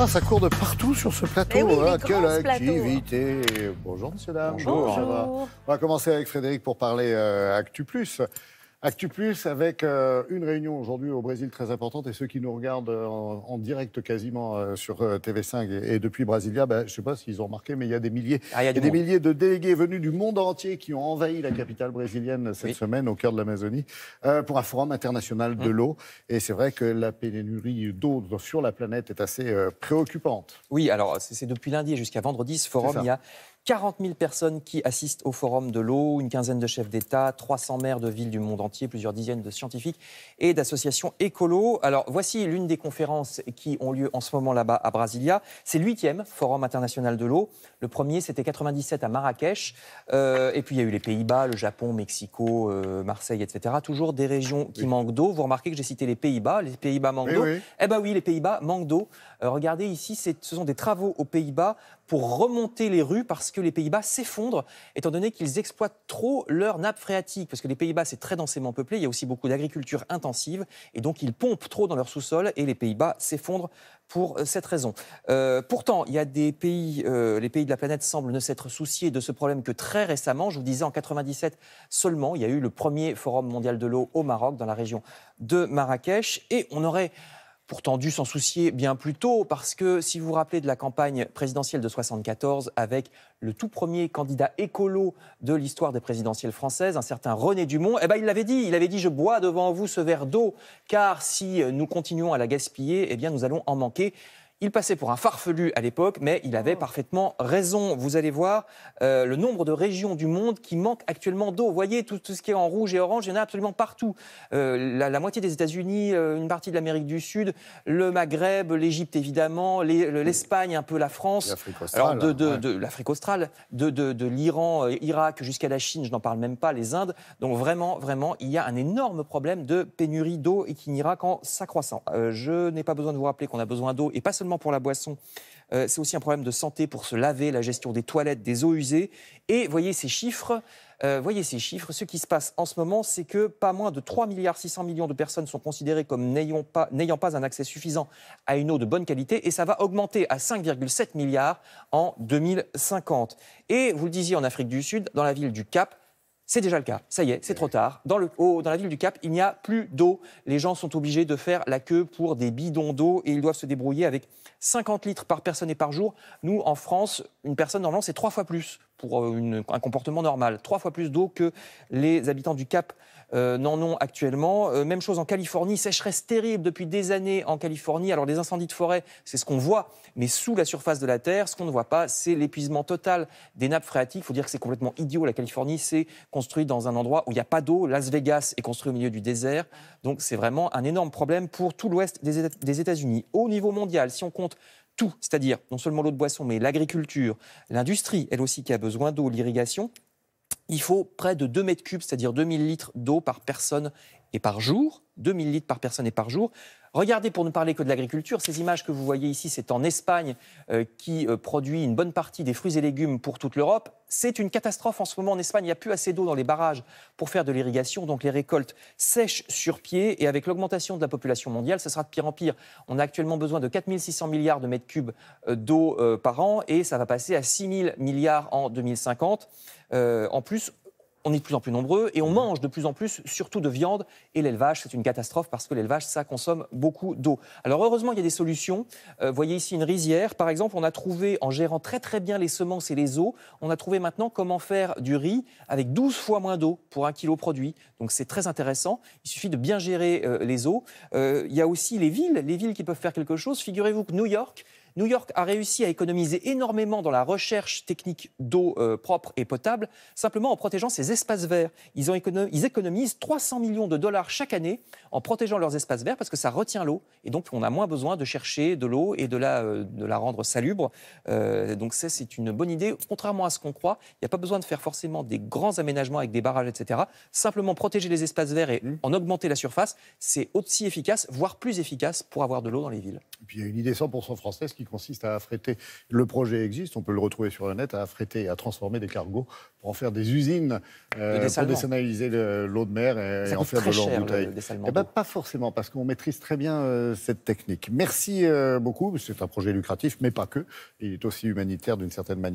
Ah, ça court de partout sur ce plateau. Eh oui, hein. mais Quelle grand, ce plateau. activité. Bonjour, monsieur, dame. Bonjour. Ça va. On va commencer avec Frédéric pour parler Actu Plus. Actu Plus avec une réunion aujourd'hui au Brésil très importante. Et ceux qui nous regardent en direct quasiment sur TV5 et depuis Brasilia, je ne sais pas s'ils ont remarqué, mais il y a des milliers, des milliers de délégués venus du monde entier qui ont envahi la capitale brésilienne cette semaine au cœur de l'Amazonie pour un forum international de l'eau. Et c'est vrai que la pénurie d'eau sur la planète est assez préoccupante. Oui, alors c'est depuis lundi jusqu'à vendredi ce forum. Il y a 40 000 personnes qui assistent au Forum de l'eau, une quinzaine de chefs d'État, 300 maires de villes du monde entier, plusieurs dizaines de scientifiques et d'associations écolo. Alors, voici l'une des conférences qui ont lieu en ce moment là-bas à Brasilia. C'est le 8e Forum international de l'eau. Le premier, c'était 97 à Marrakech. Et puis, il y a eu les Pays-Bas, le Japon, Mexico, Marseille, etc. Toujours des régions qui manquent d'eau. Vous remarquez que j'ai cité les Pays-Bas. Les Pays-Bas manquent d'eau. Eh bien oui, les Pays-Bas manquent d'eau. Regardez ici, ce sont des travaux aux Pays-Bas pour remonter les rues parce que les Pays-Bas s'effondrent étant donné qu'ils exploitent trop leur nappe phréatique. Parce que les Pays-Bas, c'est très densément peuplé, il y a aussi beaucoup d'agriculture intensive et donc ils pompent trop dans leur sous-sol et les Pays-Bas s'effondrent pour cette raison. Pourtant, il y a des pays, les pays de la planète semblent ne s'être souciés de ce problème que très récemment. Je vous disais, en 97 seulement, il y a eu le premier Forum mondial de l'eau au Maroc, dans la région de Marrakech. Et on aurait pourtant dû s'en soucier bien plus tôt, parce que si vous vous rappelez de la campagne présidentielle de 1974, avec le tout premier candidat écolo de l'histoire des présidentielles françaises, un certain René Dumont, il l'avait dit « Je bois devant vous ce verre d'eau, car si nous continuons à la gaspiller, nous allons en manquer ». Il passait pour un farfelu à l'époque, mais il avait parfaitement raison. Vous allez voir le nombre de régions du monde qui manquent actuellement d'eau. Vous voyez, tout ce qui est en rouge et orange, il y en a absolument partout. La moitié des États-Unis, une partie de l'Amérique du Sud, le Maghreb, l'Égypte évidemment, l'Espagne, un peu la France. L'Afrique australe. Alors de l'Afrique australe, de l'Iran, Irak, jusqu'à la Chine, je n'en parle même pas, les Indes. Donc vraiment, il y a un énorme problème de pénurie d'eau et qui n'ira qu'en s'accroissant. Je n'ai pas besoin de vous rappeler qu'on a besoin d'eau, et pas seulement pour la boisson, c'est aussi un problème de santé pour se laver, la gestion des toilettes, des eaux usées. Et voyez ces chiffres, ce qui se passe en ce moment, c'est que pas moins de 3,6 milliards de personnes sont considérées comme n'ayant pas un accès suffisant à une eau de bonne qualité, et ça va augmenter à 5,7 milliards en 2050. Et vous le disiez, en Afrique du Sud, dans la ville du Cap, c'est déjà le cas, ça y est, c'est trop tard. Dans la ville du Cap, il n'y a plus d'eau. Les gens sont obligés de faire la queue pour des bidons d'eau et ils doivent se débrouiller avec 50 litres par personne et par jour. Nous, en France, une personne, normalement, c'est 3 fois plus pour un comportement normal. 3 fois plus d'eau que les habitants du Cap n'en ont actuellement. Même chose en Californie, sécheresse terrible depuis des années en Californie. Alors les incendies de forêt, c'est ce qu'on voit, mais sous la surface de la Terre, ce qu'on ne voit pas, c'est l'épuisement total des nappes phréatiques. Il faut dire que c'est complètement idiot. La Californie, c'est construit dans un endroit où il n'y a pas d'eau. Las Vegas est construit au milieu du désert. Donc c'est vraiment un énorme problème pour tout l'ouest des États-Unis. Au niveau mondial, si on compte tout, c'est-à-dire non seulement l'eau de boisson, mais l'agriculture, l'industrie, elle aussi qui a besoin d'eau, l'irrigation, il faut près de 2 mètres cubes, c'est-à-dire 2000 litres d'eau par personne et par jour. 2000 litres par personne et par jour. Regardez, pour ne parler que de l'agriculture, ces images que vous voyez ici, c'est en Espagne qui produit une bonne partie des fruits et légumes pour toute l'Europe. C'est une catastrophe en ce moment en Espagne. Il n'y a plus assez d'eau dans les barrages pour faire de l'irrigation. Donc les récoltes sèchent sur pied. Et avec l'augmentation de la population mondiale, ce sera de pire en pire. On a actuellement besoin de 4600 milliards de mètres cubes d'eau par an. Et ça va passer à 6000 milliards en 2050. En plus, on est de plus en plus nombreux et on mange de plus en plus, surtout de viande. Et l'élevage, c'est une catastrophe parce que l'élevage, ça consomme beaucoup d'eau. Alors heureusement, il y a des solutions. Voyez ici une rizière. Par exemple, on a trouvé, en gérant très très bien les semences et les eaux, on a trouvé maintenant comment faire du riz avec 12 fois moins d'eau pour 1 kilo produit. Donc c'est très intéressant. Il suffit de bien gérer les eaux. Il y a aussi les villes qui peuvent faire quelque chose. Figurez-vous que New York a réussi à économiser énormément dans la recherche technique d'eau propre et potable, simplement en protégeant ses espaces verts. Ils économisent 300 millions de dollars chaque année en protégeant leurs espaces verts parce que ça retient l'eau. Et donc, on a moins besoin de chercher de l'eau et de la rendre salubre. Donc, c'est une bonne idée. Contrairement à ce qu'on croit, il n'y a pas besoin de faire forcément des grands aménagements avec des barrages, etc. Simplement protéger les espaces verts et en augmenter la surface, c'est aussi efficace, voire plus efficace pour avoir de l'eau dans les villes. Et puis, il y a une idée 100% française qui qui consiste à affréter, le projet existe, on peut le retrouver sur le net, à affréter et à transformer des cargos pour en faire des usines pour désalinisé l'eau de mer et en faire de l'eau en bouteille. Eh ben, pas forcément, parce qu'on maîtrise très bien cette technique. Merci beaucoup, c'est un projet lucratif, mais pas que. Il est aussi humanitaire d'une certaine manière.